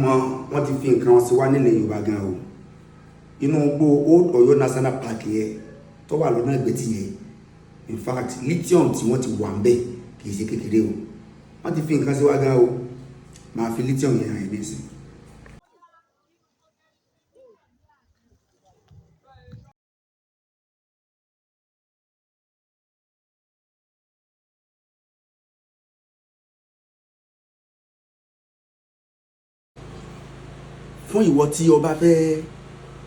ọmọ wọn ti fi nǹkan wọn sí wá nílẹ̀ Yorùbá gan o inú gbó Old Ọ̀yọ́ National Park yẹn tó wà lọ́nà Ìgbẹ́tì yẹn in fact lithium tí wọ́n ti wà ń bẹ̀ kì í ṣe kékeré o wọ́n ti fi nǹkan sí wá gan o máa fi lithium yẹn hàn yín nísìnyí. Fún ìwọ tí o bá fẹ́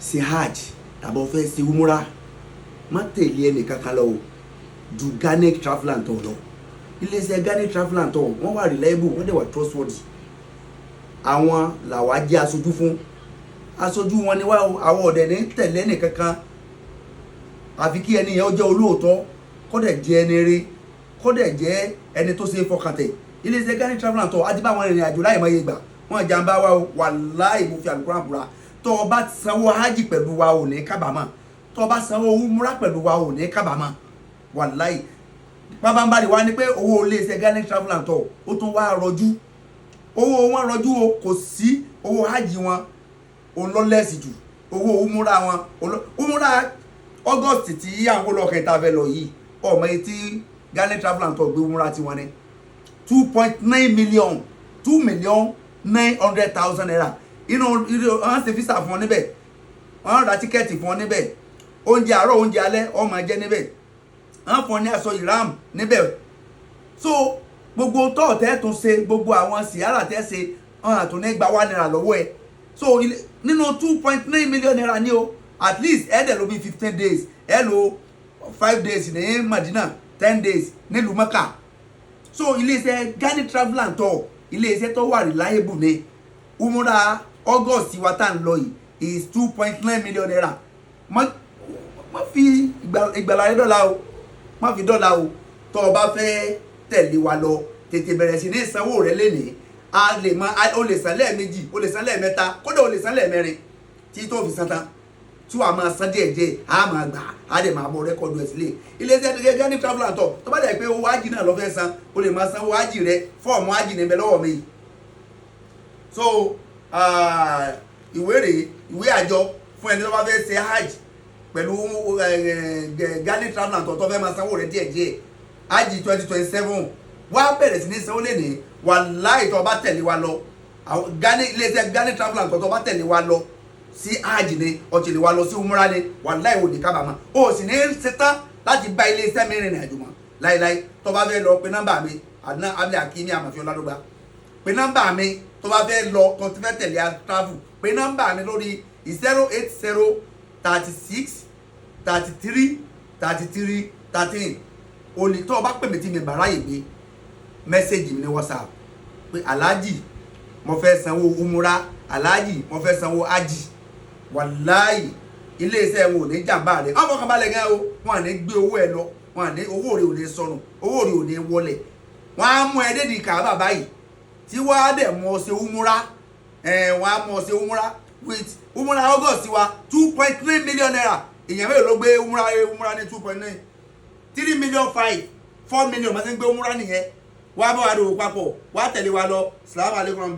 ṣe hajj tàbí o fẹ́ ṣe umura má tẹ̀lé ẹnì kankan lọ o ju Ghanic Travel and Tour lọ iléeṣẹ́ Ghanic Travel and Tour wọ́n wà reliable wọ́n dẹ̀ wà trustworthy àwọn làwa jẹ́ aṣojú fún aṣojú wọn ni wá o àwọn ọ̀dẹ̀ ní tẹ̀lé ẹnì kankan àfi kí ẹni yẹn ó jẹ́ olóòótọ́ kó dẹ̀ jẹ́ ẹni rí kó dẹ̀ jẹ́ ẹni tó ṣe é fọkàntẹ̀ iléeṣẹ́ Ghanic Travel and Tour àti báwọn ìrìn àjò láì mọ iye gbà wọn jàǹbá wa o wàláì mo fi àlùkùránì búra tó o bá sanwó hajj pẹ̀lú wa ò ní kábàámọ̀ tó o bá sanwó umra pẹ̀lú wa ò ní kábàámọ̀ wàláì pàbàmbarì wa ni pé owó iléeṣẹ́ Ghanic Travel and Tour ó tún wá rọjú owó wọn rọjú o kò sí owó hajj wọn òun lọ lẹ́sì jù owó umra wọn umra August tí àwọn olókè ta fẹ́ lọ yìí ọmọ yìí tí Ghanic Travel and Tour gbé umra tiwọn ni 2.9 million 2,900,000 naira inú wọ́n ṣe fisa fún ọ níbẹ̀ wọ́n ra tíkẹ́ẹ̀tì fún ọ níbẹ̀ oúnjẹ àárọ̀ oúnjẹ alẹ́ ó máa jẹ níbẹ̀ wọ́n fún ọ ní aṣọ ìram níbẹ̀ so gbogbo tọ́ọ̀tẹ́ tún ṣe gbogbo àwọn sìárà tẹ́ ṣe wọ́n àtúnní gba 1 naira lọ́wọ́ ẹ̀ so nínú 2.9 million naira ní o at least ẹ̀ẹ́dẹ̀ ló bí 15 days ẹ̀ lò 5 days ní Madina 10 days nílùú Mẹ́kà so iléeṣẹ́ Ghanic Travel and Tour iléeṣẹ́ tó wà reliable ní umura August wa tá ń lọ yìí is 2.9 million naira má fi ìgbàlá rẹ dọ́là o má fi dọ́là o tó o bá fẹ́ tẹ̀lé wa lọ tètè bẹ̀rẹ̀ sí ní sanwó rẹ lénìí a lè mọ o lè san lẹ́ẹ̀mejì o lè san lẹ́ẹ̀mẹ́ta kódà o lè san lẹ́ẹ̀mẹ́rin tí tó fi san tán tí wàá máa san díẹ̀ díẹ̀ a máa gbà á lè máa bọ rẹ́kọ̀dù ẹ̀ sílẹ̀ iléeṣẹ́ Ghanic Travel and Tour tó bá dẹ̀ pé owó ájì náà lọ fẹ́ san o lè máa san owó ájì rẹ fọ́ọ̀mù ájì níbẹ̀ lọ́wọ́ mi so ìwé àjọ fún ẹni tó bá fẹ́ ṣe hajj pẹ̀lú Ghanic Travel and Tour tó fẹ́ máa sanwó rẹ̀ díẹ̀díẹ̀ hajj 2027 wá bẹ̀rẹ̀ sí ní sanwó lẹ́nìí wàláhì tó bá tẹ̀lé wa lọ iléeṣẹ́ Ghanic Travel and Tour tó bá tẹ̀lé wa lọ sí hajj ni ó tẹ̀lé wa lọ sí umra ni wàláhì ò ní kábàámọ̀ o sì ní ṣetán láti bá iléeṣẹ́ mi rìnrìn àjò mọ́ láíláí tó bá fẹ́ lọ pé nọ́mbà mi àdínà abdul akimi àmọ̀fẹ́ ọládọ́gba pé nọ́mbà mi tó bá fẹ́ lọ tó ti fẹ́ tẹ̀lé travel pé nọ́mbà mi lórí 080 36 33 33 13 òní tó o bá pè mí tí mi bàrá yìí gbé mẹ́sẹ̀gì mi ní WhatsApp pé aláàjì mo fẹ́ sanwó umura aláàjì mo fẹ́ sanwó ájì wàláì iléeṣẹ́ wọn ò ní jàǹbá rẹ̀ ọmọ kan balẹ̀ gan o wọn à ní gbé owó ẹ lọ wọn à ní owó rẹ̀ ò ní sọnù owó rẹ̀ ò ní wọlẹ̀ wọn á mú ẹ dédìí kàábà báyìí tí wọ́n á dẹ̀ mọ̀ ṣe umura wọ́n á mọ̀ ṣe umura with umura August wa 2.9 million naira èèyàn mẹ́rin ló gbé umura ní 2.9 3 million 5 4 million máa ń gbé umura nìyẹn wọ́n á bá wa dòwò papọ̀ wọ́n á tẹ̀lé wa lọ salamu alaikum.